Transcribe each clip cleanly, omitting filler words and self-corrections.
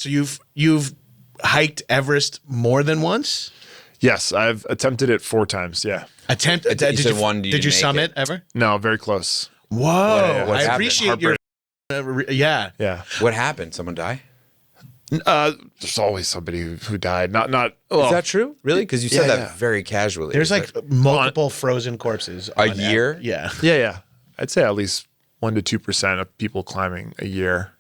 So you've hiked Everest more than once? Yes, I've attempted it 4 times. Yeah. Did you summit ever? No, very close. Whoa. I happened? appreciate your yeah. Yeah. What happened? Someone die? There's always somebody who died. Not. Well, Is that true? Really? Because you said Yeah, that yeah. very casually. There's Is like that- multiple frozen corpses. A on year? Yeah. Yeah. I'd say at least 1% to 2% of people climbing a year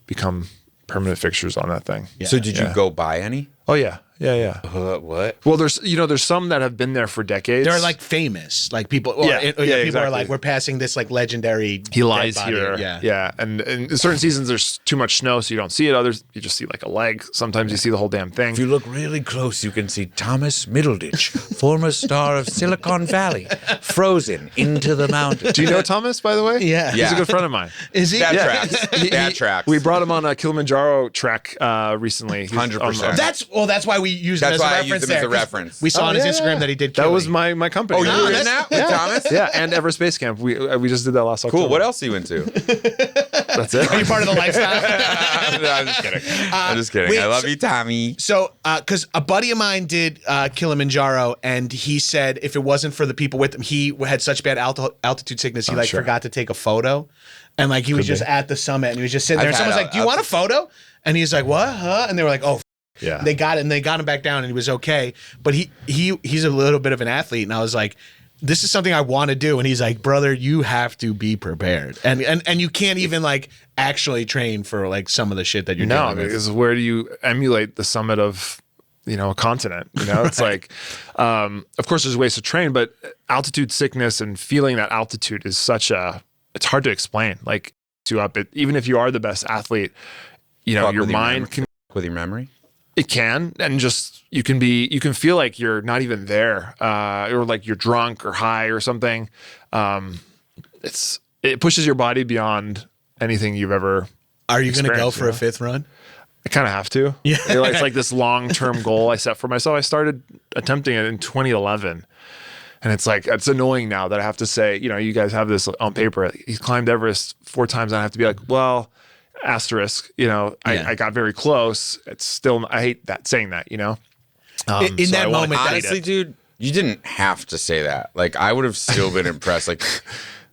become permanent fixtures on that thing. Yeah. So did you go buy any? Oh yeah. Yeah. What? Well, there's some that have been there for decades. They're like famous, like people. People exactly. are like, we're passing this like legendary. he lies dead body. here. Yeah. And in certain seasons there's too much snow, so you don't see it. Others you just see like a leg. Sometimes you see the whole damn thing. If you look really close, you can see Thomas Middleditch, former star of Silicon Valley, frozen into the mountains. Do you know Thomas, by the way? Yeah. He's a good friend of mine. Is he? That Yeah. tracks. That tracks. We brought him on a Kilimanjaro trek recently. 100%. That's why we used him That's as a why I reference used him there, as a 'cause reference. We saw on his yeah, Instagram yeah. that he did. That was Kili. my company. Oh, you were in that's- that with Thomas? Yeah, and Everest Base Camp. We just did that last October. Cool. What else are you into? That's it. Are you part of the lifestyle? I'm just kidding. I'm just kidding. wait, I love so- you, Tommy. So, because a buddy of mine did Kilimanjaro, and he said if it wasn't for the people with him, he had such bad altitude sickness, he sure. forgot to take a photo, and like he was just at the summit, and he was just sitting there. I've And had someone's like, "Do you want a photo?" And he's like, "What? Huh?" And they were like, "Oh." Yeah. They got it, and they got him back down, and he was okay. But he's a little bit of an athlete, and I was like, this is something I want to do. And he's like, brother, you have to be prepared, and you can't even like actually train for like some of the shit that you're No, doing. because where do you emulate the summit of a continent? It's like, of course, there's ways to train, but altitude sickness and feeling that altitude is it's hard to explain. Like to up it, even if you are the best athlete, Fuck your with mind can. With your memory? It can, and just you can feel like you're not even there, or like you're drunk or high or something. It pushes your body beyond anything you've ever. Are you going to go experienced, for a fifth run? I kind of have to. Yeah. It's like this long-term goal I set for myself. I started attempting it in 2011. And it's like, it's annoying now that I have to say, you guys have this on paper. He's climbed Everest 4 times. And I have to be like, well, asterisk, I got very close. It's still, I hate saying that. In So that I wanna moment, hate Honestly, it. dude, you didn't have to say that. Like, I would have still been impressed. Like,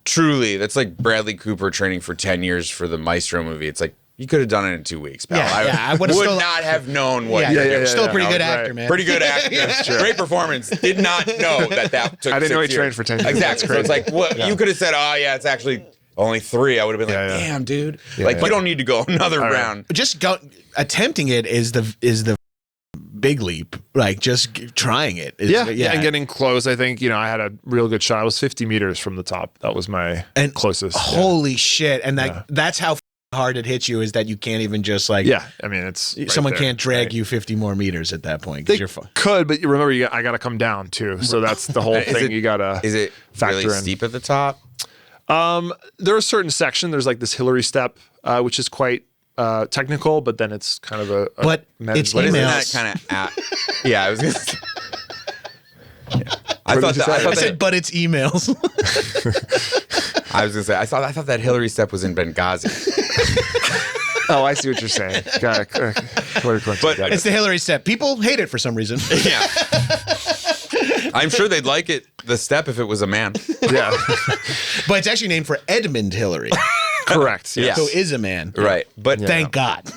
truly, that's like Bradley Cooper training for 10 years for the Maestro movie. It's like, you could have done it in 2 weeks, pal. I would would've still- not have known what Yeah, you're yeah, doing. still a pretty good right. actor, man. Pretty good actor. Great performance. Did not know that took I didn't know he 6 trained years. for 10 years. Exactly. That's So it's like, what you could have said, oh, yeah, it's actually only 3. I would have been like, Yeah, yeah. damn, dude. Yeah, like, yeah. you don't need to go another All right. round. Just attempting it is the big leap. Like just trying it. is- And getting close. I think, I had a real good shot. I was 50 meters from the top. That was my closest. Holy shit! And that's how hard it hits you is that you can't even just like Yeah. I mean, it's right someone there, can't drag right? you 50 more meters at that point They because you're fine. could, but you remember, I got to come down too. So that's the whole thing. You got to Is it factor really in. steep at the top? There are certain sections. There's like this Hillary step, which is quite technical, but then it's kind of a But managed it's way. Isn't emails. that kind of yeah, I was gonna say. Yeah. I What thought did you that, I say? thought I said, that but it's emails. I was gonna say I thought that Hillary step was in Benghazi. Oh, I see what you're saying. Got it. But- It's the Hillary step. People hate it for some reason. Yeah. I'm sure they'd like it, the step, if it was a man. yeah, But it's actually named for Edmund Hillary, correct. Yeah. Yes. who is a man. Right. But Thank God.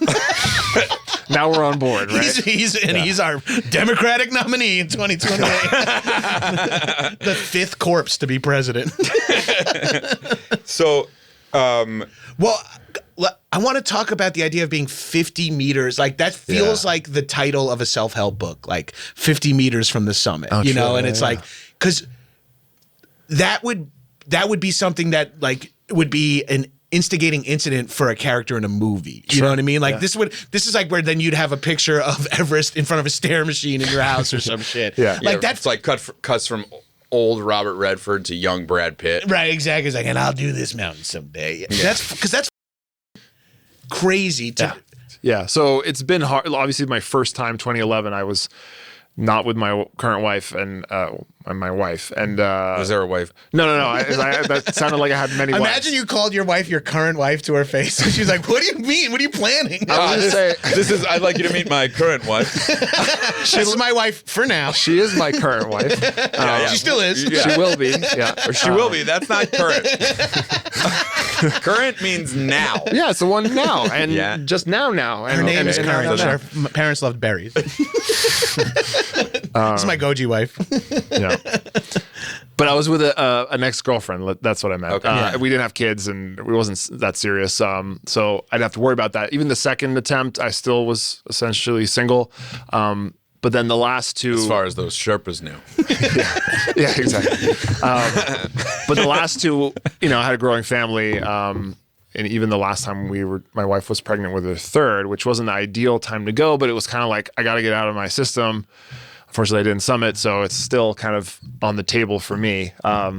Now we're on board, right? He's our Democratic nominee in 2028. The 5th corpse to be president. so Well, I want to talk about the idea of being 50 meters. Like that feels like the title of a self-help book, like 50 meters from the summit, true. and Yeah, it's yeah. like, cause that would be something that like would be an instigating incident for a character in a movie. You know what I mean? Like this is like where then you'd have a picture of Everest in front of a stair machine in your house or some shit. Yeah. Like it's like cuts from old Robert Redford to young Brad Pitt. Right, exactly. It's like, and I'll do this mountain someday. That's crazy to Yeah. So it's been hard. Obviously, my first time, 2011, I was not with my current wife and my wife. And Was there a wife? No. That sounded like I had many wives. Imagine you called your wife your current wife to her face, and she's like, "What do you mean? What are you planning?" I'd like you to meet my current wife. This is my wife for now. She is my current wife. She still is. Yeah. She will be. Yeah. Or she will be. That's not current. Current means now. Yeah, it's the one now. And just now. And Her name is and Karen. now. Our parents loved berries. This is my goji wife. Yeah. But I was with an ex-girlfriend. That's what I meant. Okay. We didn't have kids, and it wasn't that serious. So I'd have to worry about that. Even the second attempt, I still was essentially single. But then the last two, As far as those Sherpas knew. yeah, exactly. But the last two, I had a growing family. And even the last time my wife was pregnant with her third, which wasn't the ideal time to go, but it was kind of like, I got to get out of my system. Unfortunately, I didn't summit, so it's still kind of on the table for me. That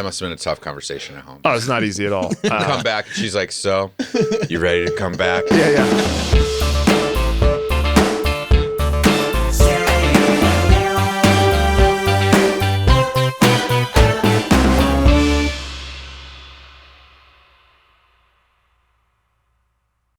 must have been a tough conversation at home. Oh, it's not easy at all. Come back. She's like, so, you ready to come back? Yeah.